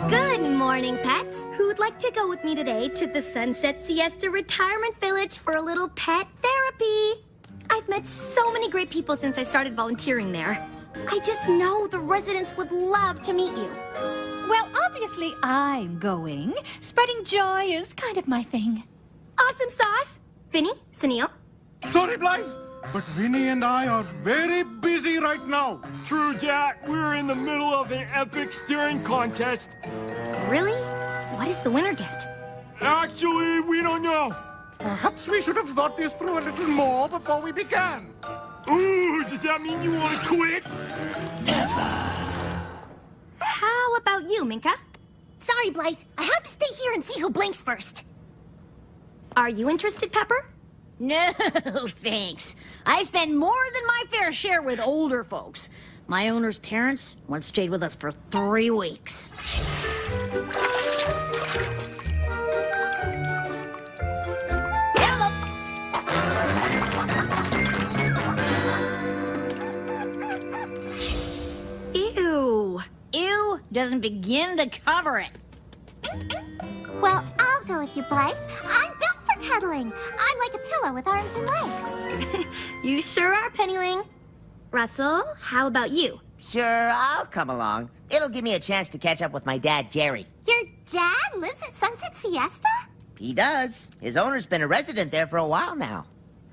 Good morning, pets. Who'd like to go with me today to the Sunset Siesta Retirement Village for a little pet therapy? I've met so many great people since I started volunteering there. I just know the residents would love to meet you. Well, obviously I'm going. Spreading joy is kind of my thing. Awesome sauce. Vinny, Sunil. Sorry, Blythe, but Vinny and I are very busy right now. True, Jack. We're in the middle of an epic steering contest. Really? What does the winner get? Actually, we don't know. Perhaps we should have thought this through a little more before we began. Ooh, does that mean you want to quit? How about you, Minka? Sorry, Blythe. I have to stay here and see who blinks first. Are you interested, Pepper? No, thanks. I've spent more than my fair share with older folks. My owner's parents once stayed with us for 3 weeks. Hello. Ew. Ew doesn't begin to cover it. Well, I'll go with you, Blythe. I'm built for cuddling. I'm like a pillow with arms and legs. You sure are, Pennyling. Russell, how about you? Sure, I'll come along. It'll give me a chance to catch up with my dad, Jerry. Your dad lives at Sunset Siesta? He does. His owner's been a resident there for a while now.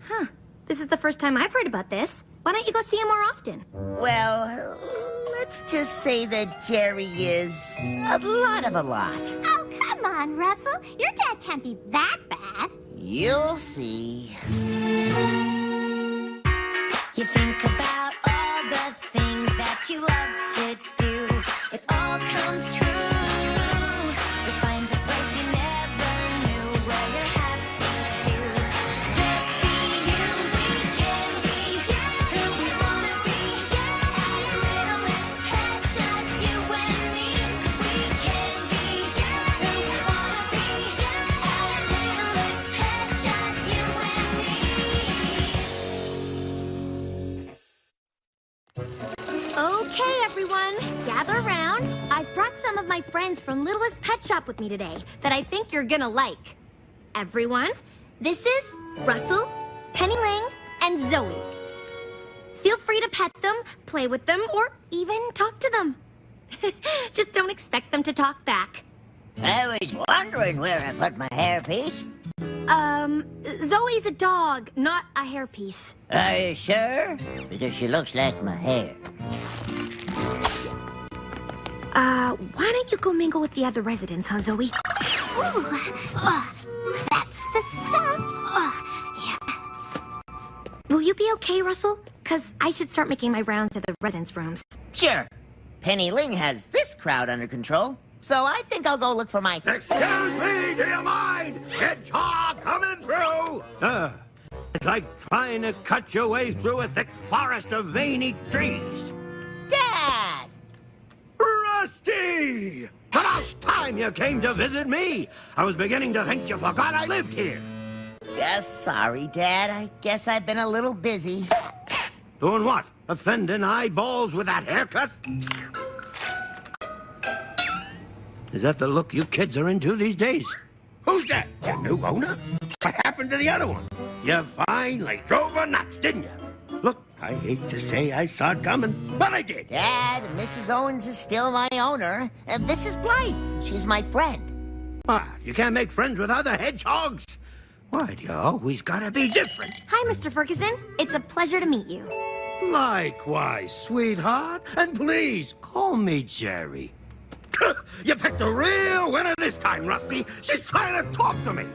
Huh. This is the first time I've heard about this. Why don't you go see him more often? Well, let's just say that Jerry is a lot of a lot. Oh, come on, Russell. Your dad can't be that bad. You'll see. You think about all the things that you love to do. It all comes true. You find a place you never knew where you're happy to. Just be you. We can be who we wanna be. At Littlest Pet Shop, you and me. We can be who we wanna be. At Littlest Pet Shop, you and me. Okay, everyone, gather around. I've brought some of my friends from Littlest Pet Shop with me today that I think you're gonna like. Everyone, this is Russell, Pennyling, and Zoe. Feel free to pet them, play with them, or even talk to them. Just don't expect them to talk back. I was wondering where I put my hairpiece. Zoe's a dog, not a hairpiece. Are you sure? Because she looks like my hair. Why don't you go mingle with the other residents, huh, Zoe? Ooh, that's the stuff. Yeah. Will you be okay, Russell? 'Cause I should start making my rounds to the residents' rooms. Sure. Penny Ling has this crowd under control, so I think I'll go look for my... Excuse me, do you mind? Hedgehog coming through! It's like trying to cut your way through a thick forest of veiny trees. Dad! Rusty! About time you came to visit me. I was beginning to think you forgot I lived here. Yes, sorry, Dad. I guess I've been a little busy. Doing what? Offending eyeballs with that haircut? Is that the look you kids are into these days? Who's that? Your new owner? What happened to the other one? You finally drove her nuts, didn't you? Look, I hate to say I saw it coming, but I did. Dad, Mrs. Owens is still my owner, and this is Blythe. She's my friend. Ah, you can't make friends with other hedgehogs. Why do you always gotta be different? Hi, Mr. Ferguson. It's a pleasure to meet you. Likewise, sweetheart. And please, call me Jerry. You picked a real winner this time, Rusty. She's trying to talk to me.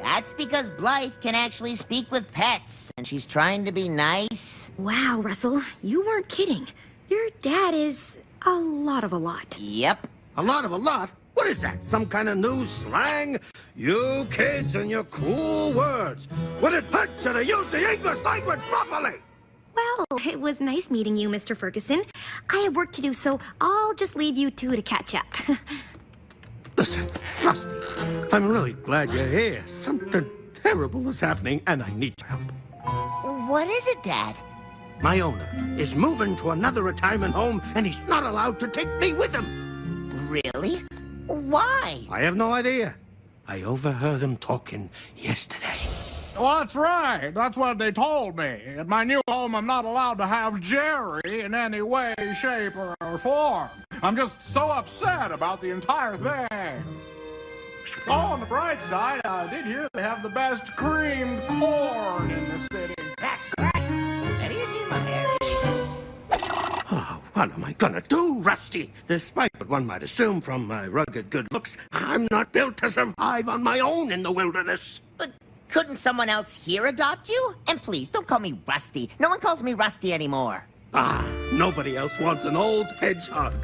That's because Blythe can actually speak with pets, and she's trying to be nice. Wow, Russell, you weren't kidding. Your dad is a lot of a lot. Yep. A lot of a lot? What is that, some kind of new slang? You kids and your cool words. Would it hurt you to use the English language properly? Well, it was nice meeting you, Mr. Ferguson. I have work to do, so I'll just leave you two to catch up. Listen, Rusty, I'm really glad you're here. Something terrible is happening, and I need your help. What is it, Dad? my owner, is moving to another retirement home, and he's not allowed to take me with him. Really? Why? I have no idea. I overheard him talking yesterday. Well, that's right. That's what they told me. At my new home, I'm not allowed to have Jerry in any way, shape, or form. I'm just so upset about the entire thing. Oh, on the bright side, I did hear they have the best creamed corn in the city. Oh, what am I gonna do, Rusty? Despite what one might assume from my rugged good looks, I'm not built to survive on my own in the wilderness. But couldn't someone else here adopt you? And please, don't call me Rusty. No one calls me Rusty anymore. Ah, nobody else wants an old hedgehog.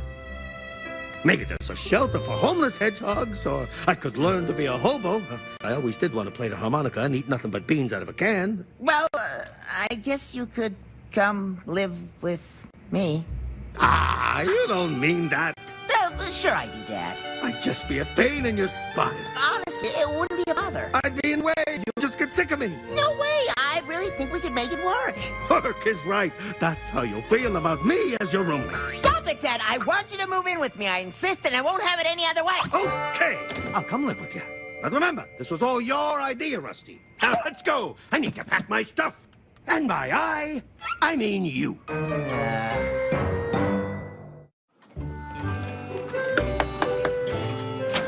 Maybe there's a shelter for homeless hedgehogs, or I could learn to be a hobo. I always did want to play the harmonica and eat nothing but beans out of a can. Well, I guess you could come live with me. Ah, you don't mean that. Sure I do, Dad. I'd just be a pain in your spine. Honestly, it wouldn't be a bother. I'd be in way. You'd just get sick of me. No way! I really think we could make it work. Work is right. That's how you'll feel about me as your roommate. Stop it, Dad! I want you to move in with me. I insist, and I won't have it any other way. Okay, I'll come live with you. But remember, this was all your idea, Rusty. Now let's go. I need to pack my stuff. And by I mean you.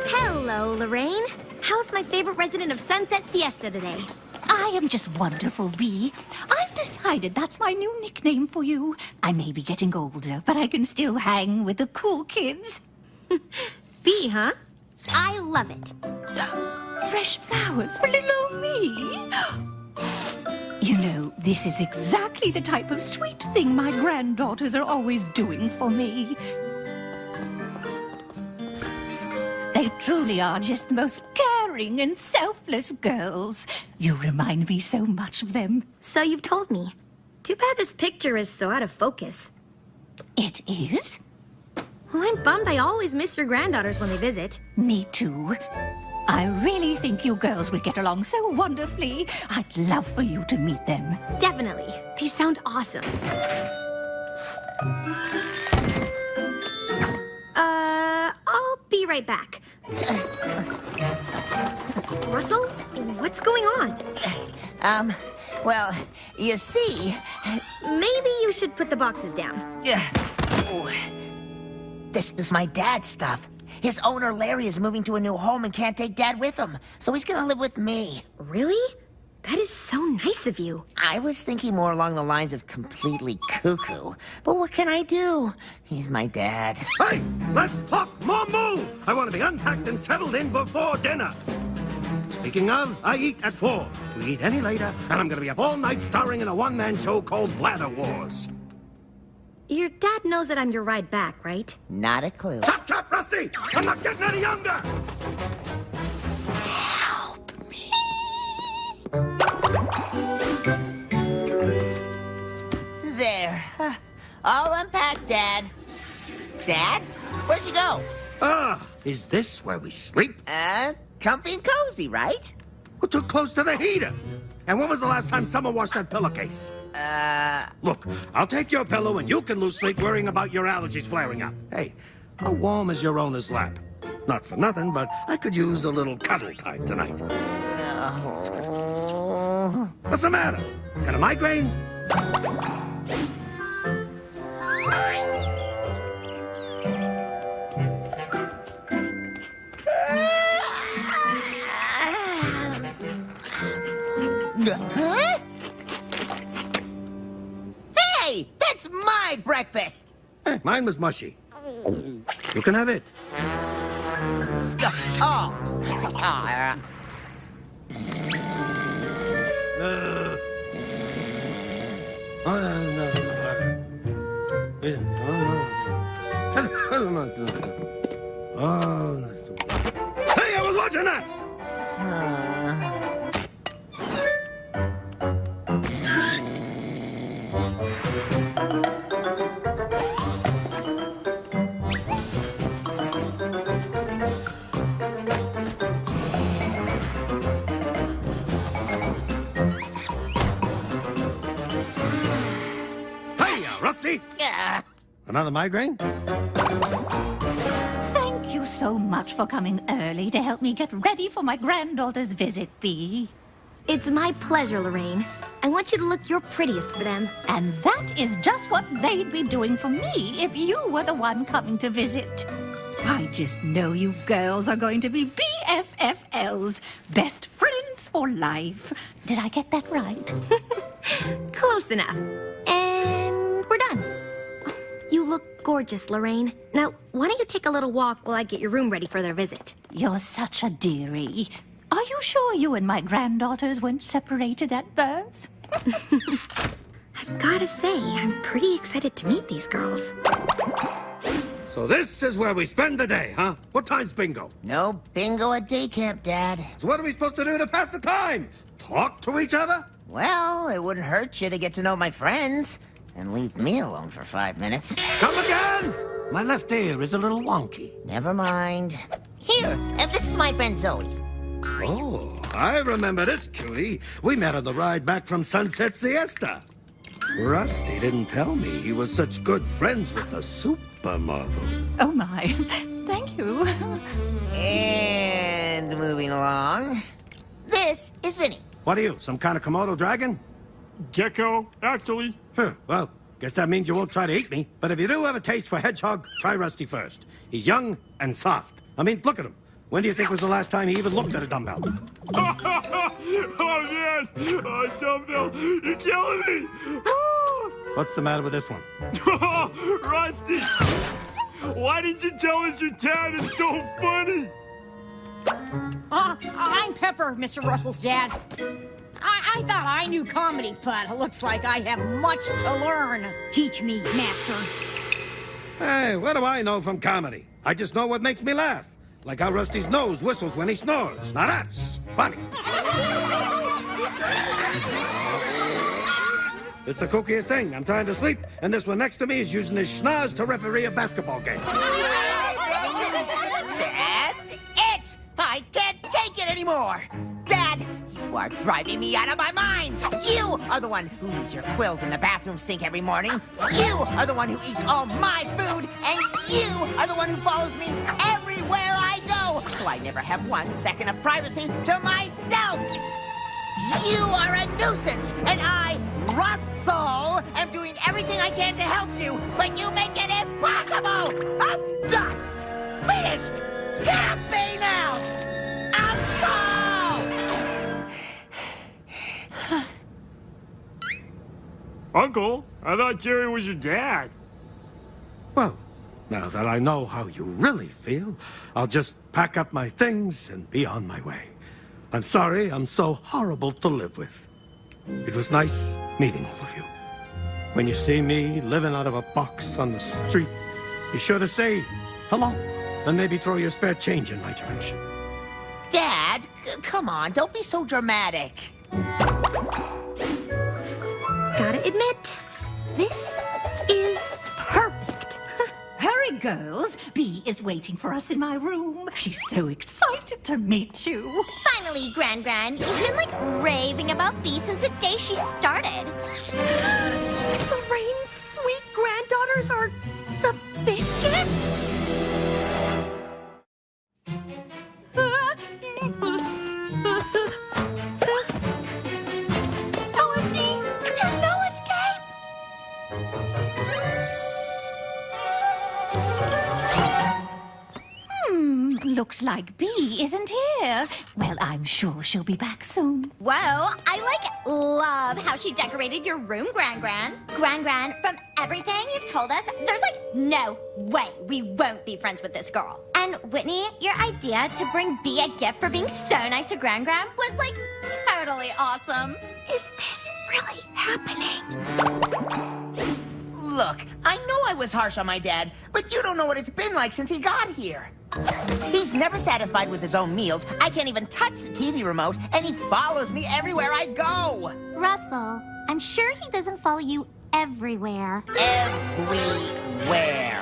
Hello, Lorraine. How's my favorite resident of Sunset Siesta today? I am just wonderful, Bee. I've decided that's my new nickname for you. I may be getting older, but I can still hang with the cool kids. Bee, huh? I love it. Fresh flowers for little old me. You know, this is exactly the type of sweet thing my granddaughters are always doing for me. They truly are just the most caring and selfless girls. You remind me so much of them. So you've told me. Too bad this picture is so out of focus. It is? Well, I'm bummed I always miss your granddaughters when they visit. Me too. I really think you girls would get along so wonderfully. I'd love for you to meet them. Definitely. They sound awesome. I'll be right back. Russell, what's going on? Well, you see... Maybe you should put the boxes down. This is my dad's stuff. His owner, Larry, is moving to a new home and can't take Dad with him, so he's gonna live with me. Really? That is so nice of you. I was thinking more along the lines of completely cuckoo. But what can I do? He's my dad. Hey, let's talk more move. I want to be unpacked and settled in before dinner. Speaking of, I eat at 4. We eat any later, and I'm going to be up all night starring in a one-man show called Bladder Wars. Your dad knows that I'm your ride back, right? Not a clue. Chop, chop, Rusty! I'm not getting any younger! There. All unpacked, Dad. Dad? Where'd you go? Ah, is this where we sleep? Comfy and cozy, right? We're too close to the heater. And when was the last time someone washed that pillowcase? Look, I'll take your pillow and you can lose sleep worrying about your allergies flaring up. Hey, how warm is your owner's lap? Not for nothing, but I could use a little cuddle time tonight. Oh. What's the matter? Got a migraine? Huh? Hey, that's my breakfast. Hey, mine was mushy. You can have it. Oh. Hey, I was watching that! Rusty? Yeah. Another migraine? Thank you so much for coming early to help me get ready for my granddaughter's visit, Bee. It's my pleasure, Lorraine. I want you to look your prettiest for them. And that is just what they'd be doing for me if you were the one coming to visit. I just know you girls are going to be BFFLs, best friends for life. Did I get that right? Close enough. And we're done. You look gorgeous, Lorraine. Now, why don't you take a little walk while I get your room ready for their visit? You're such a dearie. Are you sure you and my granddaughters weren't separated at birth? I've gotta say, I'm pretty excited to meet these girls. So this is where we spend the day, huh? What time's bingo? No bingo at day camp, Dad. So what are we supposed to do to pass the time? Talk to each other? Well, it wouldn't hurt you to get to know my friends and leave me alone for 5 minutes. Come again? My left ear is a little wonky. Never mind. Here, this is my friend Zoe. Oh, I remember this cutie. We met on the ride back from Sunset Siesta. Rusty didn't tell me he was such good friends with the supermodel. Oh, my. Thank you. And moving along, this is Vinny. What are you, some kind of Komodo dragon? Gecko, actually. Huh, well, guess that means you won't try to eat me. But if you do have a taste for hedgehog, try Rusty first. He's young and soft. I mean, look at him. When do you think was the last time he even looked at a dumbbell? Oh, yes! Dumbbell, you're killing me! What's the matter with this one? Rusty! Why didn't you tell us your dad is so funny? I'm Pepper, Mr. Russell's dad. I thought I knew comedy, but it looks like I have much to learn. Teach me, master. Hey, what do I know from comedy? I just know what makes me laugh. Like how Rusty's nose whistles when he snores. Now that's funny. It's the kookiest thing. I'm trying to sleep, and this one next to me is using his schnoz to referee a basketball game. That's it! I can't take it anymore! Dad, you are driving me out of my mind! You are the one who leaves your quills in the bathroom sink every morning. You are the one who eats all my food. And you are the one who follows me everywhere I go. So I never have 1 second of privacy to myself. You are a nuisance, and I, Russell, am doing everything I can to help you, but you make it impossible! I'm done! Finished! Tapping out! Uncle, I thought Jerry was your dad. Well, now that I know how you really feel, I'll just pack up my things and be on my way. I'm sorry I'm so horrible to live with. It was nice meeting all of you. When you see me living out of a box on the street, be sure to say hello and maybe throw your spare change in my direction. Dad, come on, don't be so dramatic. Gotta admit, this is perfect. Hurry, girls. Bee is waiting for us in my room. She's so excited to meet you. Finally, Gran. He's been, like, raving about Bee since the day she started. Lorraine's sweet granddaughters are the biscuits? OMG! There's no escape! Looks like Bee isn't here. Well, I'm sure she'll be back soon. Whoa, I love how she decorated your room, Gran. Gran, from everything you've told us, there's no way we won't be friends with this girl. And Whitney, your idea to bring Bee a gift for being so nice to Gran was totally awesome. Is this really happening? Look, I know I was harsh on my dad, but you don't know what it's been like since he got here. He's never satisfied with his own meals. I can't even touch the TV remote, and he follows me everywhere I go. Russell, I'm sure he doesn't follow you everywhere. Everywhere.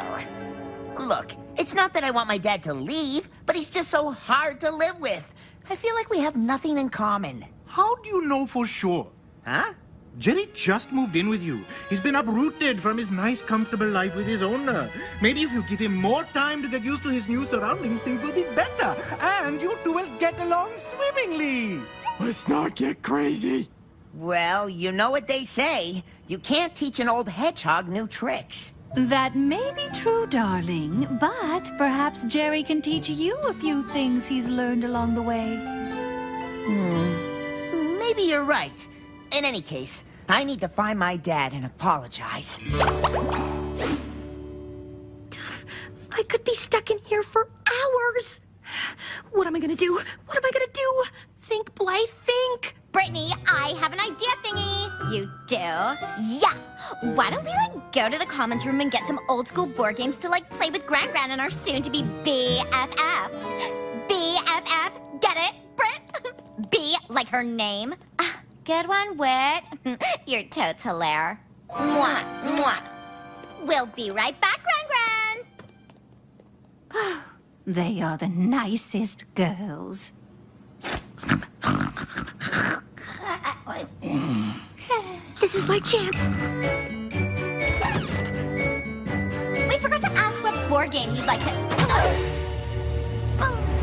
Look, it's not that I want my dad to leave, but he's just so hard to live with. I feel like we have nothing in common. How do you know for sure? Huh? Jerry just moved in with you. He's been uprooted from his nice, comfortable life with his owner. Maybe if you give him more time to get used to his new surroundings, things will be better. And you two will get along swimmingly. Let's not get crazy. Well, you know what they say. You can't teach an old hedgehog new tricks. That may be true, darling, but perhaps Jerry can teach you a few things he's learned along the way. Maybe you're right. In any case, I need to find my dad and apologize. I could be stuck in here for hours. What am I gonna do? What am I gonna do? Think, Blythe, think. Brittany, I have an idea thingy. You do? Yeah. Why don't we, go to the commons room and get some old school board games to, play with Gran and our soon-to-be BFF. BFF, get it, Britt? B, like her name. Good one, Wit. You're totes hilaire. Mwah, mwah. We'll be right back, Gran. They are the nicest girls. This is my chance. We forgot to ask what board game you'd like to...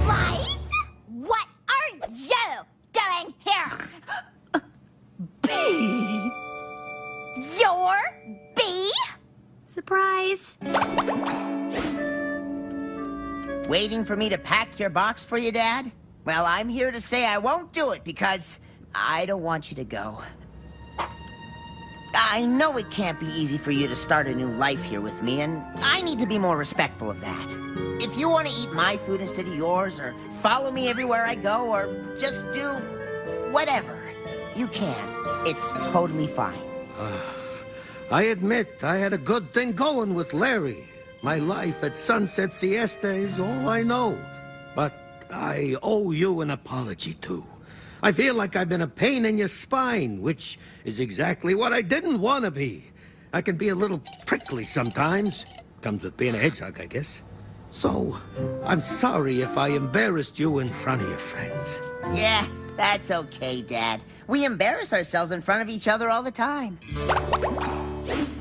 Blythe? What are you doing here? B! You're B? Surprise. Waiting for me to pack your box for you, Dad? Well, I'm here to say I won't do it because I don't want you to go. I know it can't be easy for you to start a new life here with me, and I need to be more respectful of that. If you want to eat my food instead of yours, or follow me everywhere I go, or just do whatever, you can. It's totally fine. I admit I had a good thing going with Larry. My life at Sunset Siesta is all I know. But I owe you an apology, too. I feel like I've been a pain in your spine, which is exactly what I didn't want to be. I can be a little prickly sometimes. Comes with being a hedgehog, I guess. So, I'm sorry if I embarrassed you in front of your friends. Yeah, that's okay, Dad. We embarrass ourselves in front of each other all the time.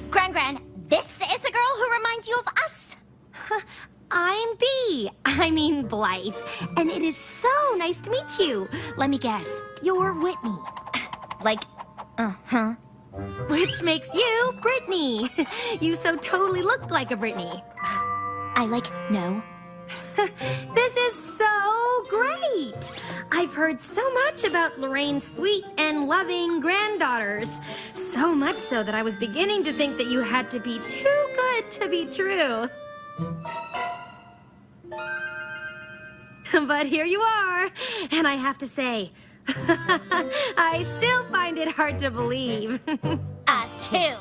Gran, this is a girl who reminds you of us. I'm B. I mean Blythe. And it is so nice to meet you. Let me guess. You're Whitney. Which makes you Brittany. You so totally look like a Brittany. No. This is so great. I've heard so much about Lorraine's sweet and loving granddaughters. So much so that I was beginning to think that you had to be too good to be true. But here you are, and I have to say, I still find it hard to believe. Us too.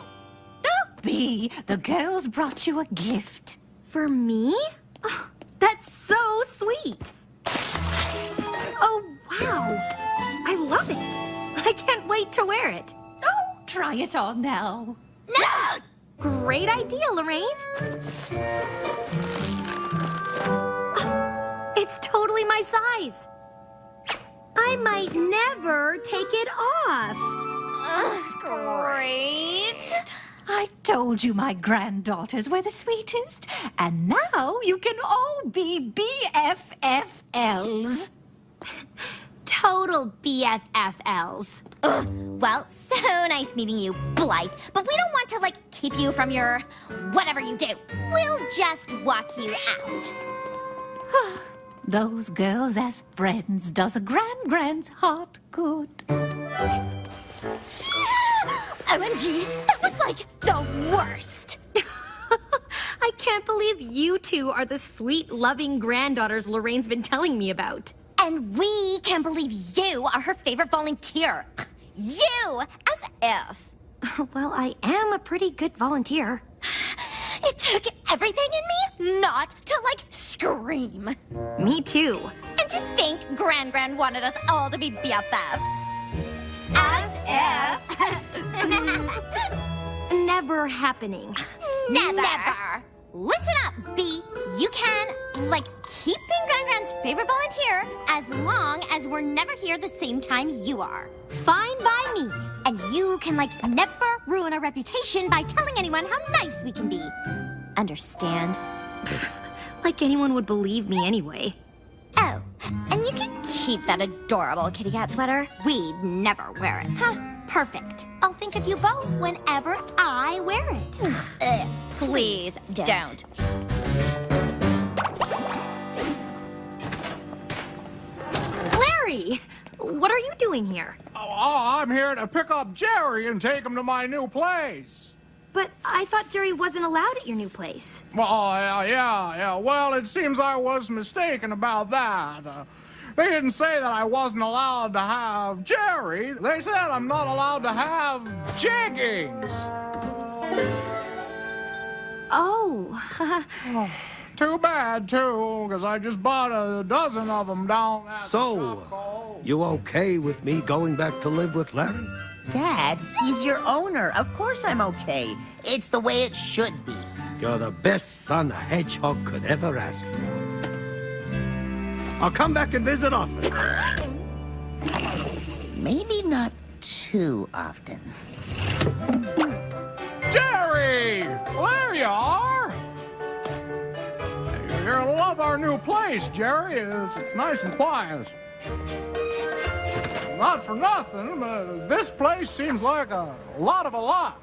B, the girls brought you a gift. For me? Oh, that's so sweet. Oh, wow. I love it. I can't wait to wear it. Oh, try it on now. No! Great idea, Lorraine. It's totally my size. I might never take it off. Great. I told you my granddaughters were the sweetest, and now you can all be BFFLs. Total BFFLs. Well, so nice meeting you, Blythe. But we don't want to, keep you from your whatever you do. We'll just walk you out. Those girls as friends does a grand's heart good. OMG, that was the worst. I can't believe you two are the sweet, loving granddaughters Lorraine's been telling me about. And we can't believe you are her favorite volunteer. You, as if. Well, I am a pretty good volunteer. It took everything in me not to, scream. Me too. And to think Gran wanted us all to be BFFs. As if. Never happening. Never. listen up, Bee. You can, keep being Grand-Grand's favorite volunteer as long as we're never here the same time you are. Fine by me. And you can, never ruin our reputation by telling anyone how nice we can be. Understand? Like anyone would believe me anyway. Oh, and you can keep that adorable kitty cat sweater. We'd never wear it. Huh, perfect. I'll think of you both whenever I wear it. Please don't. Larry, what are you doing here? Oh, I'm here to pick up Jerry and take him to my new place. But I thought Jerry wasn't allowed at your new place. Well, yeah. Well, it seems I was mistaken about that. They didn't say that I wasn't allowed to have Jerry. They said I'm not allowed to have Jiggings. Oh. Too bad, too, because I just bought a dozen of them down at the shop. You okay with me going back to live with Larry? Dad, he's your owner. Of course I'm okay. It's the way it should be. You're the best son a hedgehog could ever ask for. I'll come back and visit often. Maybe not too often. Jerry! There you are! You're gonna love our new place, Jerry. It's nice and quiet. Not for nothing, but this place seems like a lot of a lot.